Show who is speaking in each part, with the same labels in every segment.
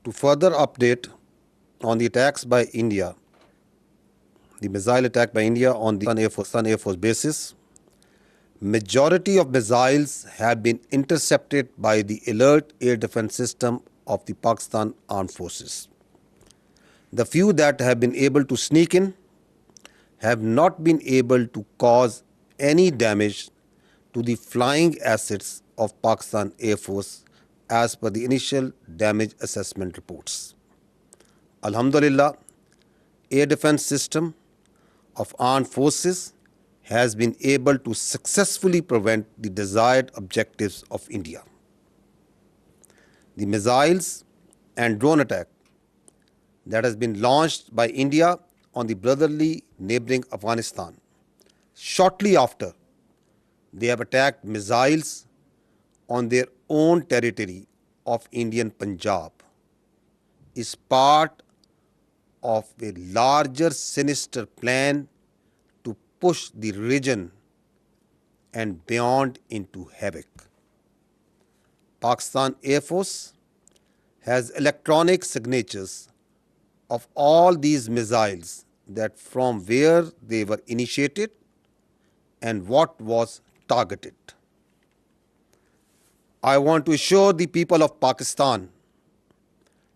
Speaker 1: To further update on the attacks by India, the missile attack by India on the Pakistan Air Force bases, majority of missiles have been intercepted by the alert air defense system of the Pakistan Armed Forces. The few that have been able to sneak in have not been able to cause any damage to the flying assets of Pakistan Air Force as per the initial damage assessment reports. Alhamdulillah, air defense system of armed forces has been able to successfully prevent the desired objectives of India. The missiles and drone attack that has been launched by India on the brotherly neighboring Afghanistan. Shortly after, they have attacked missiles on their own territory of Indian Punjab, is part of a larger sinister plan to push the region and beyond into havoc. Pakistan Air Force has electronic signatures of all these missiles, that from where they were initiated and what was targeted. I want to assure the people of Pakistan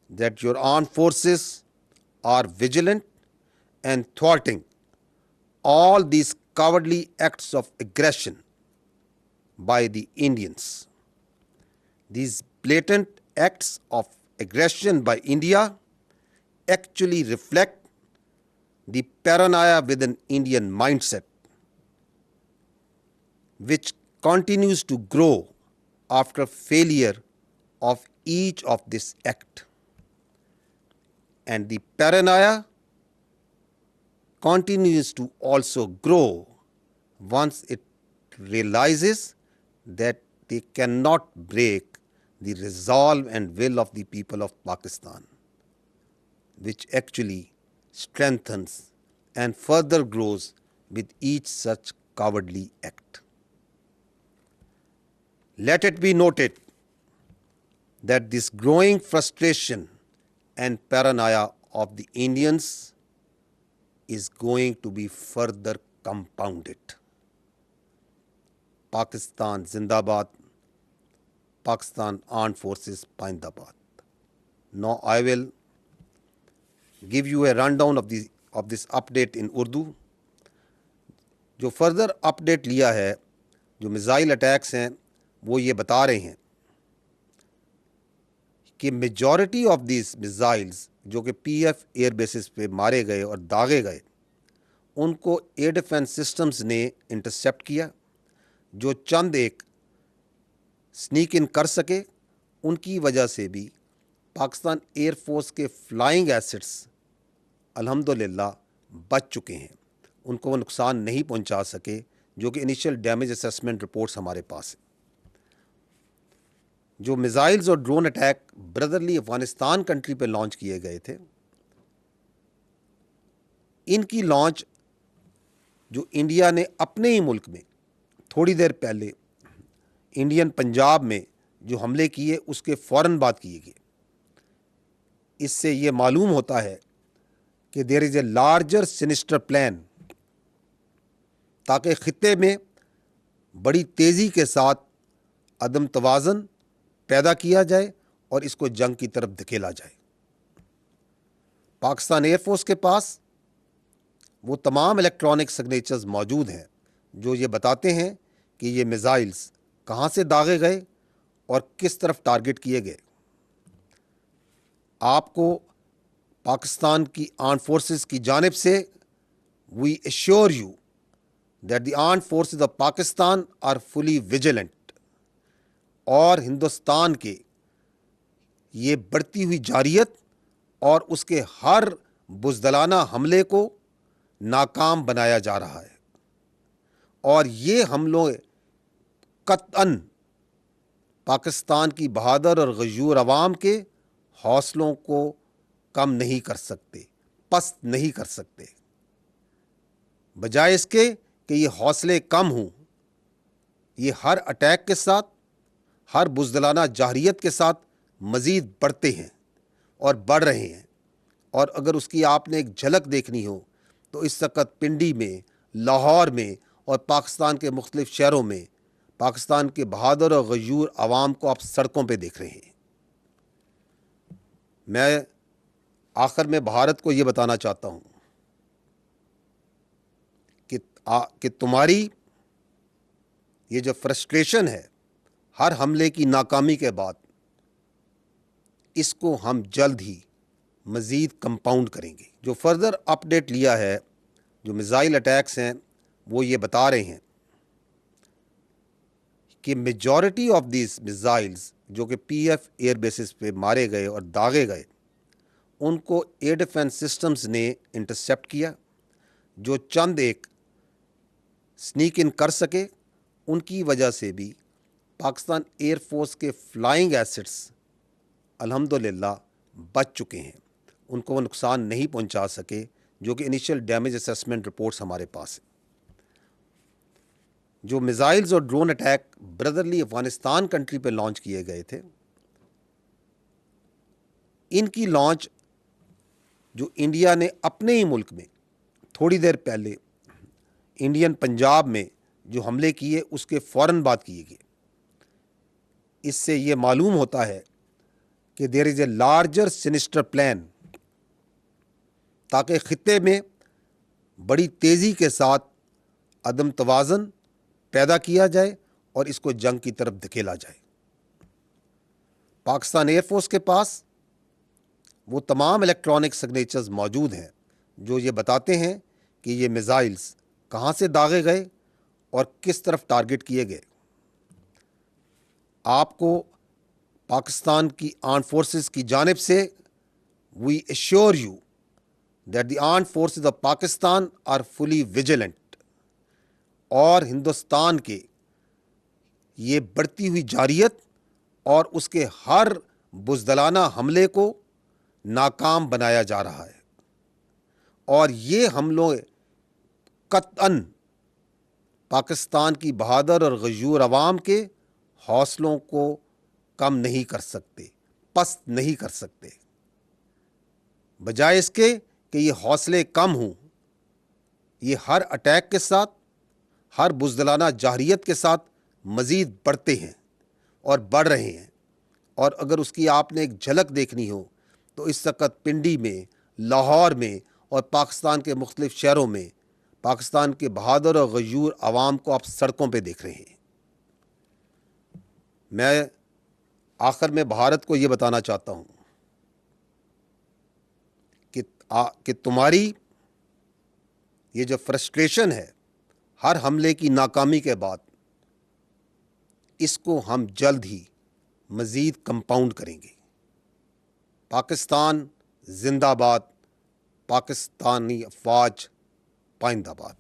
Speaker 1: that your armed forces are vigilant and thwarting all these cowardly acts of aggression by the Indians. These blatant acts of aggression by India actually reflect the paranoia within Indian mindset, which continues to grow after failure of each of this act. And the paranoia continues to also grow once it realizes that they cannot break the resolve and will of the people of Pakistan, which actually strengthens and further grows with each such cowardly act. Let it be noted that this growing frustration and paranoia of the Indians is going to be further compounded. Pakistan Zindabad, Pakistan Armed Forces Pindabad. Now I will give you a rundown of this update in Urdu. جو further update لیا ہے, جو missile attacks ہیں, وہ یہ بتا رہے ہیں کہ میجورٹی آف دیز میزائلز جو کہ پی ایف ایئر بیسز پہ مارے گئے اور داغے گئے, ان کو ایئر ڈیفنس سسٹمز نے انٹرسیپٹ کیا. جو چند ایک سنیک ان کر سکے, ان کی وجہ سے بھی پاکستان ایئر فورس کے فلائنگ ایسٹس الحمدللہ بچ چکے ہیں. ان کو وہ نقصان نہیں پہنچا سکے, جو کہ انیشیل ڈیمیج اسیسمنٹ رپورٹس ہمارے پاس ہیں. جو میزائلز اور drone attack brotherly Afghanistan country پہ لانچ کیے گئے تھے, ان کی لانچ جو انڈیا نے اپنے ہی ملک میں تھوڑی دیر پہلے انڈین پنجاب میں جو حملے کیے, اس کے فوراً بعد کیے گئے. اس سے یہ معلوم ہوتا ہے کہ دیر از اے لارجر سینسٹر پلان, تاکہ خطے میں بڑی تیزی کے ساتھ عدم توازن پیدا کیا جائے اور اس کو جنگ کی طرف دھکیلا جائے. پاکستان ایئر فورس کے پاس وہ تمام الیکٹرانک سگنیچرز موجود ہیں جو یہ بتاتے ہیں کہ یہ میزائلز کہاں سے داغے گئے اور کس طرف ٹارگٹ کیے گئے. آپ کو پاکستان کی آرمڈ فورسز کی جانب سے we assure you that the armed forces of Pakistan are fully vigilant, اور ہندوستان کے یہ بڑھتی ہوئی جارحیت اور اس کے ہر بزدلانہ حملے کو ناکام بنایا جا رہا ہے. اور یہ حملوں قطعاً پاکستان کی بہادر اور غیور عوام کے حوصلوں کو کم نہیں کر سکتے, پست نہیں کر سکتے. بجائے اس کے کہ یہ حوصلے کم ہوں, یہ ہر اٹیک کے ساتھ, ہر بزدلانہ جارحیت کے ساتھ مزید بڑھتے ہیں, اور بڑھ رہے ہیں، اور اگر اس کی آپ نے ایک جھلک دیکھنی ہو تو اس وقت پنڈی میں، لاہور میں اور پاکستان کے مختلف شہروں میں پاکستان کے بہادر اور غیور عوام کو آپ سڑکوں پہ دیکھ رہے ہیں۔ میں آخر میں بھارت کو یہ بتانا چاہتا ہوں کہ تمہاری یہ جو فرسٹریشن ہے ہر حملے کی ناکامی کے بعد، اس کو ہم جلد ہی مزید کمپاؤنڈ کریں گے۔ جو فردر اپ ڈیٹ لیا ہے، جو میزائل اٹیکس ہیں، وہ یہ بتا رہے ہیں کہ میجورٹی آف دیز میزائلز جو کہ پی ایف ایئر بیسز پہ مارے گئے اور داغے گئے، ان کو ایئر ڈیفنس سسٹمز نے انٹرسیپٹ کیا۔ جو چند ایک سنیک ان کر سکے، ان کی وجہ سے بھی پاکستان ایئر فورس کے فلائنگ ایسٹس الحمدللہ بچ چکے ہیں، ان کو وہ نقصان نہیں پہنچا سکے، جو کہ انیشیل ڈیمیج اسیسمنٹ رپورٹس ہمارے پاس ہیں۔ جو میزائلز اور drone attack brotherly Afghanistan country پہ لانچ کیے گئے تھے، ان کی لانچ جو انڈیا نے اپنے ہی ملک میں تھوڑی دیر پہلے انڈین پنجاب میں جو حملے کیے، اس کے فوراً بعد کیے گئے۔ اس سے یہ معلوم ہوتا ہے کہ دیر از اے لارجر سینسٹر پلان، تاکہ خطے میں بڑی تیزی کے ساتھ عدم توازن پیدا کیا جائے اور اس کو جنگ کی طرف دھکیلا جائے۔ پاکستان ایئر فورس کے پاس وہ تمام الیکٹرانک سگنیچرز موجود ہیں جو یہ بتاتے ہیں کہ یہ میزائلز کہاں سے داغے گئے اور کس طرف ٹارگٹ کیے گئے۔ آپ کو پاکستان کی آرمڈ فورسز کی جانب سے we assure you that the armed forces of Pakistan are fully vigilant, اور ہندوستان کے یہ بڑھتی ہوئی جارحیت اور اس کے ہر بزدلانہ حملے کو ناکام بنایا جا رہا ہے، اور یہ حملوں قطعاً پاکستان کی بہادر اور غیور عوام کے حوصلوں کو کم نہیں کر سکتے، پست نہیں کر سکتے۔ بجائے اس کے کہ یہ حوصلے کم ہوں، یہ ہر اٹیک کے ساتھ، ہر بزدلانہ جارحیت کے ساتھ مزید بڑھتے ہیں اور بڑھ رہے ہیں، اور اگر اس کی آپ نے ایک جھلک دیکھنی ہو تو اس وقت پنڈی میں، لاہور میں اور پاکستان کے مختلف شہروں میں پاکستان کے بہادر اور غیور عوام کو آپ سڑکوں پہ دیکھ رہے ہیں۔ میں آخر میں بھارت کو یہ بتانا چاہتا ہوں کہ تمہاری یہ جو فرسٹریشن ہے ہر حملے کی ناکامی کے بعد، اس کو ہم جلد ہی مزید کمپاؤنڈ کریں گے۔ پاکستان زندہ باد، پاکستانی افواج پائندہ باد۔